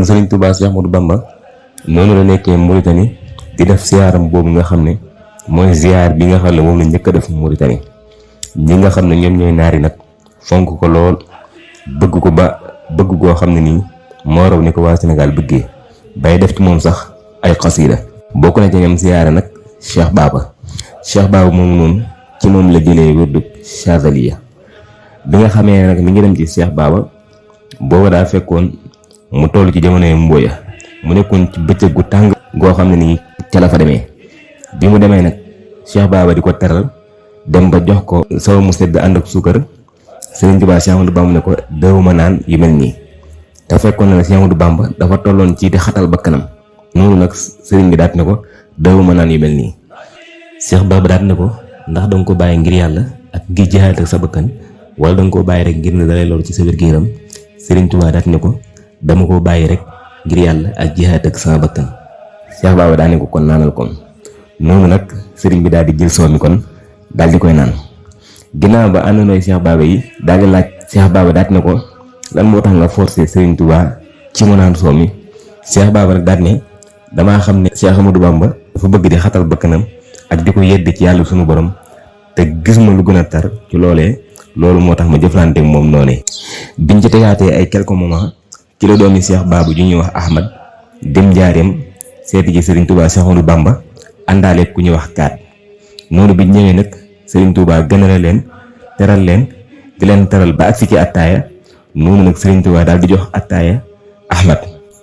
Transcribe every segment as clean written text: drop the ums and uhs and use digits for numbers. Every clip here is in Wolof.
kon Serigne Touba Cheikh Ahmadou Bamba noonu la nekkee Mauritanie di def ziyaaram boobu nga xam ne mooy ziyaar bi nga xam ne moom la njëkk a def Mauritanie. ñi nga xam ne ñoom ñooy naari nag fonk ko lool bëgg ko ba bëgg goo xam ne nii moo raw ni ko waa Sénégal bëggee bay def ci moom sax ay xasida. bokk na ci ñoom ziyaara nag Cheikh Baba moomu noonu ci moom la jëlee wérdu Chazaliya. bi nga xamee nag mi ngi dem ci Cheikh Baba booba daa fekkoon mu toll ci jamonoy mbooya mu nekkoon ci bëccëg gu tàng goo xam ne nii ca la fa demee. bi mu demee nag Cheikh Baba di ko teral dem ba jox ko soow mu sedd ànd ak suukar. Serigne Touba Cheikh Ahmadou Bamba ne ko dawuma naan yu mel nii te fekkoon na ne Cheikh Ahmadou Bamba dafa tolloon ci di xatal ba kanam noonu nag Serigne bi daat ne ko dawuma naan yu mel nii. Cheikh Baba daat ne ko ndax danga ko bàyyi ngir yàlla ak ngir jihaad ak sa bakkan wala danga koo bàyyi rek ngir ne dalay loolu ci sa wér-gu-yaram. Serigne Touba daat ne ko dama koo bàyyi rek ngir yàlla ak jihaad ak sama bakkan. Cheikh Baba daa ne ko kon naanal kon noonu nag Serigne bi daal di jël soow mi kon daal di koy naan. ginnaaw ba àndandooy Cheikh Baba yi daal di laaj Cheikh Baba daat ne ko lan moo tax nga forcé Serigne Touba ci mu naan soow mi. Cheikh Baba nag daat ne damaa xam ne Cheikh Ahmadou Bamba dafa bëgg di xatal bakkanam ak di ko yedd ci yàlla sunu borom te gis ma lu gën a tar ci loolu moo tax ma jëflante ak moom noonee. biñ ci tegaatee ay quelques moments ci la doomi Cheikh Baba ju ñuy wax Ahmad dem njaareem seeti ji Serigne Touba Cheikh Ahmadou Bamba àndaale ku ñuy wax kaat. noonu bi ñëwee nag Serigne Touba gënale leen teral leen di leen teral ba agsi ci attaaya. noonu nag Serigne Touba daal di jox attaaya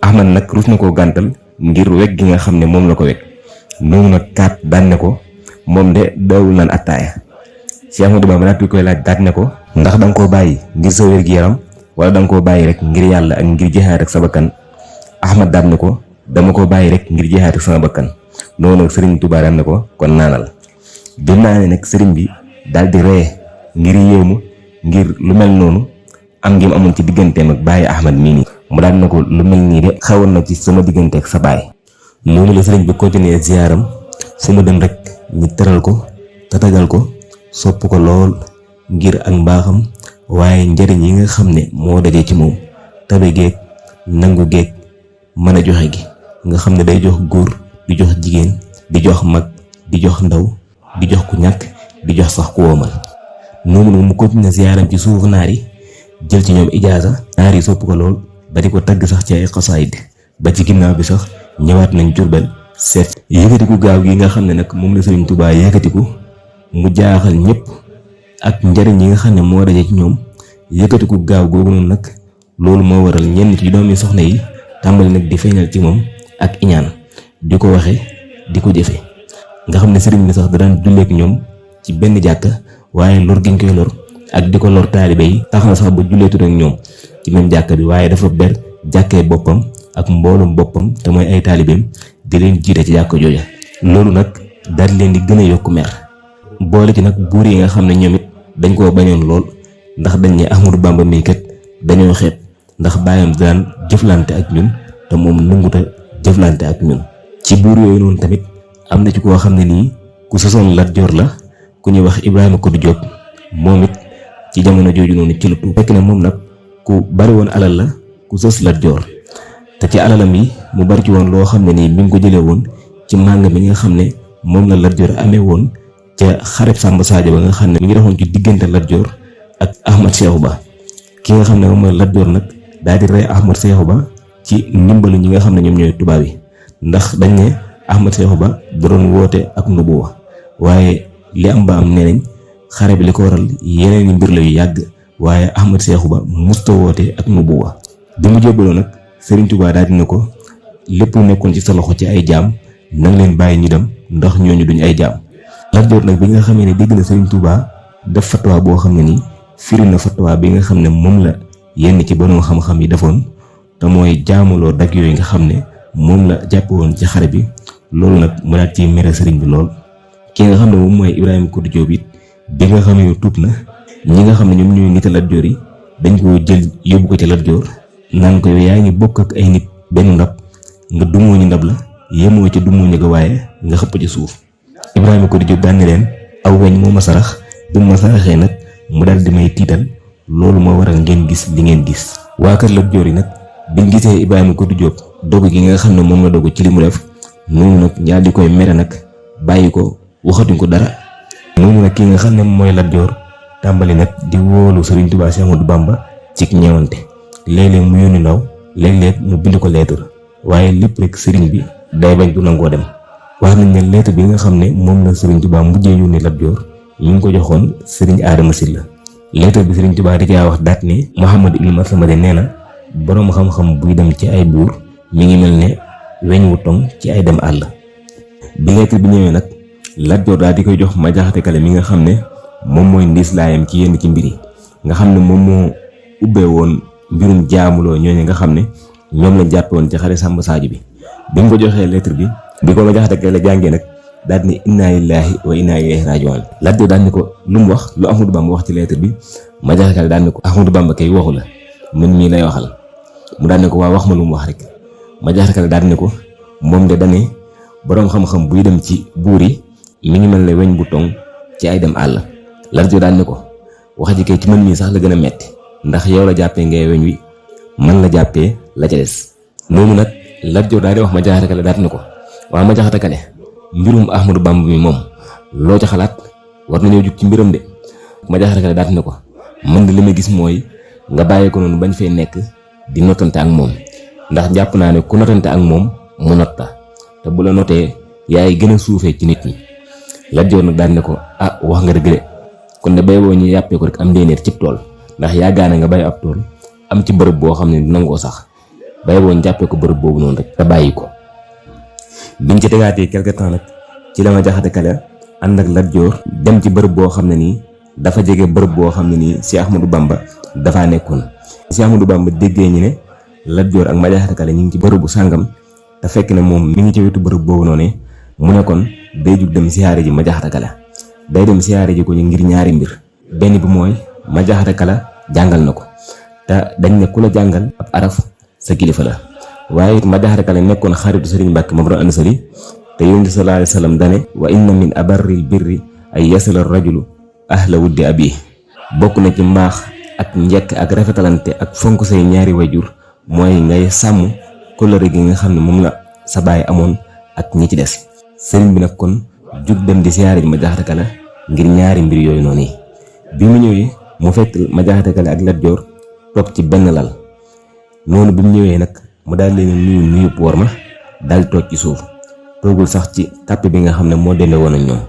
Ahmad nag rus na koo gàntal ngir weg gi nga xam ne moom la ko weg. noonu nag kaat daan ne ko moom de daawul naan attaaya. Cheikh Ahmadou Bamba daal di koy laaj daat ne ko ndax danga koo bàyyi ngir sa wér-gi-yaram wala danga koo bàyyi rek ngir yàlla ak ngir jihaad ak sa bakkan. Ahmad daat ne ko dama koo bàyyi rek ngir jihaad ak sama bakkan. noonu nag Serigne Touba daan ne ko kon naanal. bi naa ne nag Serigne bi daal di ree ngir yéemu ngir lu mel noonu am ngi mu amoon ci digganteem ak bàyyi Ahmad mii nii. mu daal na ko lu mel nii de xawoon na ci sama diggante ak sa baay. noonu la Serigne bi continuer ziyaaram fu mu dem rek ñu teral ko tatagal ko sopp ko lool ngir ak mbaaxam waaye njariñ yi nga xam ne moo dajee ci moom tabe geeg nangu geeg mën a joxe gi nga xam ne day jox góor di jox jigéen di jox mag di jox ndaw di jox ku ñàkk di jox sax ku woomal. noonu mu continuer ziyaaram ci suufu naar yi jël ci ñoom ijaaza. naar yi sopp ko lool ba di ko tagg sax ci ay xasaayid ba ci ginnaaw bi sax ñëwaat nañ Jurbel seet yëkkatiku gaaw gi nga xam ne nag moom la Serigne Touba yëkkatiku mu jaaxal ñëpp ak njariñ yi nga xam ne moo daje ci ñoom. yëkkatiku gaaw googu noonu nag loolu moo waral ñenn ci doomi soxna yi tàmbali nag di feeñal ci moom ak iñaan di ko waxe di ko jëfe nga xam ne Serigne bi sax da daan julleek ñoom ci benn jàkka waaye lor giñ koy lor ak di ko lor taalibe yi tax na sax ba julleetu ak ñoom ci même jàkka bi waaye dafa ber jàkkee boppam ak mboolum boppam te mooy ay taalibeem di leen jiite ci jàkka jooja. loolu nag daal leen di gën a yokku mer boole ci nag buur yi nga xam ne ñoom it dañ koo bañoon lool ndax dañ ne Ahmadou Bamba mii kat dañoo xeeb ndax bàyyam daan jëflante ak ñun te moom nanguta jëflante ak ñun. ci buur yooyu noonu tamit am na ci koo xam ne nii ku sosoon Lat Joor la ku ñuy wax Ibrahima Kodou Diop moom it ci jamono jooju noonu ci la tuub. fekk na moom nag ku bari woon alal la ku sës Lat Joor te ci alalam yi mu bari ci woon loo xam ne nii mi ngi ko jëlee woon ci màng mi nga xam ne moom la Lat Joor amee woon ca xareb Samba Sadio ba nga xam ne mi ngi doxoon ci diggante Lat Joor ak Ahmad Cheikhou Ba. ki nga xam ne moom mooy Lat Joor nag daal di rey Ahmad Cheikhou Ba ci ndimbalu ñi nga xam ne ñoom ñooy tubaab yi ndax dañ ne Ahmad Cheikhou Ba da doon woote ak nubuwa waaye li am ba am nee nañ xare bi li ko waral yeneen i mbir la yu yàgg waaye Ahmad Cheikhou Ba musta woote ak nubuwa. bi mu jébbaloo nag Serigne Touba daal dina ko lépp lu nekkoon ci sa loxo ci ay jaam nang leen bàyyi ñu dem ndax ñooñu duñ ay jaam. Lat Joor nag bi nga xamee ne dégg na Serigne Touba def fatwa boo xam ne nii firi na fatwa bi nga xam ne moom la yenn ci borom xam-xam yi defoon te mooy jaamuloo dag yooyu nga xam ne moom la jàpp woon ci xare bi. loolu nag mu daal ci mere Serigne bi lool. ki nga xam ne moom mooy Ibrahima Kodou Diop it bi nga xam ne tuub na ñi nga xam ne ñoom ñooy nit a Lat Joor yi dañ koo jël yóbbu ko ci Lat Joor naan ko yow yaa ngi bokk ak ay nit benn ndab nga dumoo ñu ndab la yemoo ci dumoo ñu ko waaye nga xëpp ci suuf. Ibrahima Kodou Diop daan ne leen aw weñ moo ma sarax bi ma saraxee nag mu daal di may tiital loolu moo waral ngeen gis li ngeen gis. waa kër Lat Joor yi nag biñ gisee Ibrahima Kodou Diop dogu gi nga xam ne moom la dogu ci li mu def noonu nag ñaar di koy mere nag bàyyi ko waxatuñ ko dara. noonu nag ki nga xam ne mooy Lat Joor tàmbali nag di wóolu Serigne Touba Cheikh Ahmadou Bamba ci ñeewante léeg-léeg mu yónni ndaw léeg-léeg mu bind ko lettre waaye lépp rek Serigne bi day bañ du nangoo dem. wax nañ ne lettre bi nga xam ne moom la Serigne Touba mujjee yónni Lat Joor ñu ngi ko joxoon Serigne Adama Sylla. lettre bi Serigne Touba da caa wax daat ne Mouhamad ibn Maslamata nee na boroom xam-xam buy dem ci ay buur mi ngi mel ne weñ wu tong ci ay dem àll. bi lettre bi ñëwee nag Lat Joor daal di koy jox Madiakhate Kale mi nga xam ne moom mooy ndiis laayam ci yenn ci mbir yi nga xam ne moom moo ubbee woon mbirum jaamuloo ñooñu nga xam ne ñoom lañ jàppe woon ci xare Samba Sadio bi mu ko joxee lettre bi ko Madiakhate Kale jàngee nag daal ni inna lillahi wa inna ilayhi raji'un. Lat Joor daal ni ko lu mu wax lu Ahmadou Bamba wax ci lettre bi Madiakhate Kale daal ni ko Ahmadou Bamba kay waxu la man mii lay waxal. mu daal ne ko waa wax ma lu mu wax rek Madiakhate Kale daal ne ko moom de dane boroom xam-xam buy dem ci buur yi mi ngi mel ne weñ bu tong ci ay dem àll. Lat Joor daal ne ko wax ji kay ci man mii sax la gën a metti ndax yow la jàppee ngay weñ wi man la jàppee la ca des. noonu nag Lat Joor daal di wax Madiakhate Kale daal ne ko waa Madiakhate Kale mbirum Ahmadou Bamba mi moom loo ca xalaat war nañoo jug ci mbiram de. Madiakhate Kale daal ne ko man de li ma gis mooy nga bàyyi ko noonu bañ fee nekk di notante ak moom ndax jàpp naa ne ku notante ak moom mu notta te bu la notee yaay gën a suufee ci nit ñi. Lat Joor nag daal ne ko ah wax nga dëgg de kon de bay boo ñu yàppee ko rek am ndéenéer cib tool ndax yaa gaane nga bay ab tool am ci bërëb boo xam ne nangoo sax bay boo ñu jàppee ko bërëb boobu noonu rek te bàyyi ko. biñ ci tegaatee quelque temps nag ci la Madiakhate Kale ànd ak Lat Joor dem ci bërëb boo xam ne nii dafa jege bërëb boo xam ne nii Cheikh Ahmadou Bamba dafaa nekkoon. Cheikh Ahmadou Bamba déggee ñu ne Lat Joor ak Madiakhate Kale ñu ngi ci bërëbu sàngam te fekk ne moom mi ngi ci wetu bërëb boobu noonu mu ne kon day jug dem siyaare ji Madiakhate Kale day dem siyaare ji ko ñu ngir ñaari mbir benn bi mooy Madiakhate Kale jàngal na ko te dañ ne ku la jàngal ab araf sa kilifa la waaye it Madiakhate Kale nekkoon xaritu Serigne Mbacke Mor Anta Sali te Yonent bi sallallahu alayhi wa sallam dane wa inna min abarril birri ay yasala rajulu ahla wuddi abi bokk na ci mbaax ak njekk ak rafetalante ak fonk say ñaari wayjur mooy ngay sàmm kóllëre gi nga xam ne moom la sa baay amoon ak ñi ci des. sëriñ bi nag kon jug dem di siyaare ji Madiakhate Kale ngir ñaari mbir yooyu noonu yi bi mu ñëwee mu fekk Madiakhate Kale ak Lat Joor toog ci benn lal noonu bi mu ñëwee nag mu daal leen nuyu woor ma daal toog ci suuf toogul sax ci tàppe bi nga xam ne moo dende woon ak ñoom.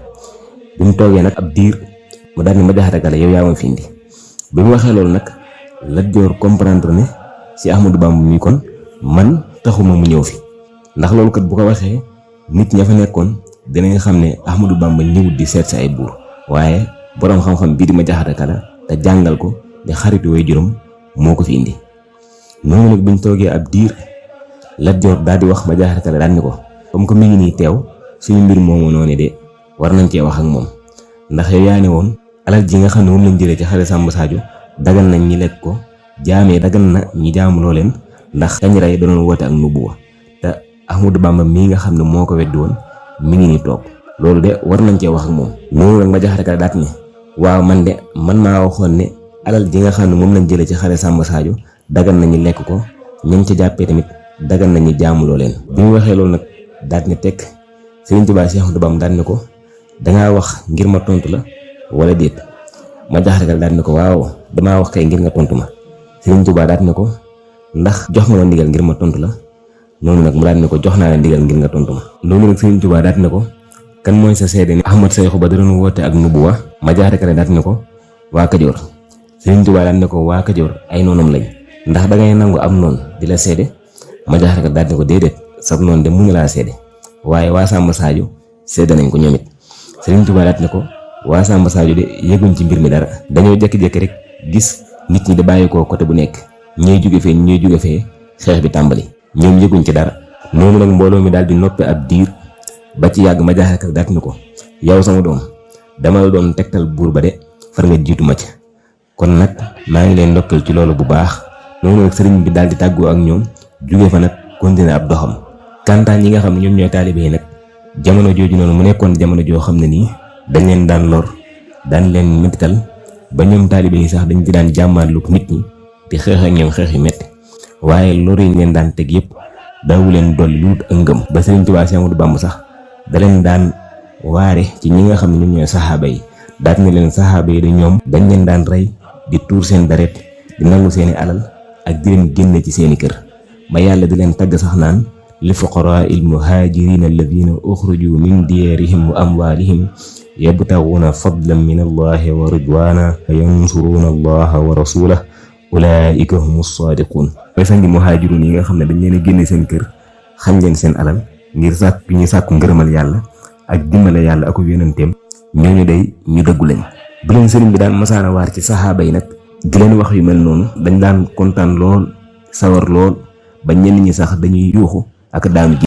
bi mu toogee nag ab diir mu daal ni Madiakhate Kale yow yaa ma fi indi bi mu waxee loolu nag Lat Joor comprendre ne si Ahmadou Bamba mi kon man taxuma mu ñëw fi ndax loolu kat bu ko waxee nit ña fa nekkoon dinañ xam ne Ahmadou Bamba ñëwut di seet si ay buur waaye boroom xam-xam bii di Madiakhate Kale te jàngal ko di xaritu way juróom moo ko fi indi. noonu nag buñ toogee ab diir Lat Joor daal di wax Madiakhate Kale daal ni ko comme que mi ngi nii teew suñu mbir moomu noonu de war nañ cee wax ak moom ndax yow yaa ne woon alal ji nga xam ne moom lañ jëlee ci xare Samba Sadio dagal nañ ñi lekk ko jaamee dagal na ñi jaamuloo leen ndax kañ rey da doon woote ak nubuwa te Ahmadou Bamba mii nga xam ne moo ko weddi woon mi ngi nii toog loolu de war nañ cee wax ak moom. noonu nag Madiakhate Kale daat ne waaw man de man maa waxoon ne alal ji nga xam ne moom lañ jëlee ci xare Samba Sadio dagal nañu lekk ko ñañ ca jàppee tamit dagal nañu jaamuloo leen. bi mu waxee loolu nag daat ne tekk Serigne Touba Cheikh Ahmadou Bamba daat ne ko dangaa wax ngir ma tontu la wala déet. Madiakhate Kale daat ne ko waaw damaa wax kay ngir nga tontu ma. Serigne Touba daat ne ko ndax jox nga ma ndigal ngir ma tontu la noonu nag mu daat ne ko jox naa la ndigal ngir nga tontu ma. noonu nag Serigne Touba daat ne ko kan mooy sa seede ni Ahmad Sayxu ba da doon woote ak nubuwa. Madiakhate Kale daat ne ko waa Kajoor. Serigne Touba daat ne ko waa Kajoor ay noonam lañ ndax dangay nangu am noonu di la seede. Madiakhate Kale daat ne ko déedéet sab noonu de mu ngi laa seede waaye waa Samba Sadio seede nañ ko ñoom it. Serigne Touba daat ne ko waa Samba Sadio de yëguñ ci mbir mi dara dañoo jékki-jékki rek gis nit ñi di bàyyi ko côté bu nekk ñuy jóge fee ñuy jóge fee xeex bi tàmbali ñoom yëguñ ci dara. noonu nag mbooloo mi daal di noppe ab diir ba ci yàgg Madiakhate Kale daat ne ko yow sama doom dama la doon tegtal buur ba de far nga jiitu ma ca kon nag maa ngi leen ndokkal ci loolu bu baax. noonu nag sëriñ bi daal di tàggoo ak ñoom jóge fa nag continuer ab doxam. kantaan yi nga xam ne ñoom ñooy taalibe yi nag jamono jooju noonu mu nekkoon jamono joo xam ne nii dañ leen daan lor daan leen mettital ba ñoom taalibe yi sax dañ ci daan jàmmaarlu nit ñi di xeex ak ñoom xeex yu metti waaye loolu yi leen daan teg yëpp daawu leen dolli lu dul ngëm. ba Sëriñ Tuubaa Séex Ahmadu Bamba sax da leen daan waare ci ñi nga xam ne ñoom ñooy saxaaba yi daat ne leen saxaaba yi da ñoom dañ leen daan rey di tuur seen deret di nangu seeni alal ak di leen génne ci seeni kër ba yàlla di leen tagg sax naan li fuqaraa il muhaajiriina alladina uxriju min diyaarihim wa amwaalihim yabtaguuna fadlan min allahi wa ridwaana fa yansuruuna allaha wa rasulahu ulaika humu saadiquun. mooy sangi muhaajiruun yi nga xam ne dañ leen a génne seen kër xañ leen seen alal ngir sàkk ñu sàkku ngërëmal yàlla ak dimbale yàlla ak yonenteem ñooñu day ñu dëggu lañ. bu leen sëriñ bi daan masaana waar ci saxaaba yi nag di leen wax yu mel noonu dañ daan kontaan lool sawar lool ba ñenn ñi sax dañuy yuuxu ak daanu ji.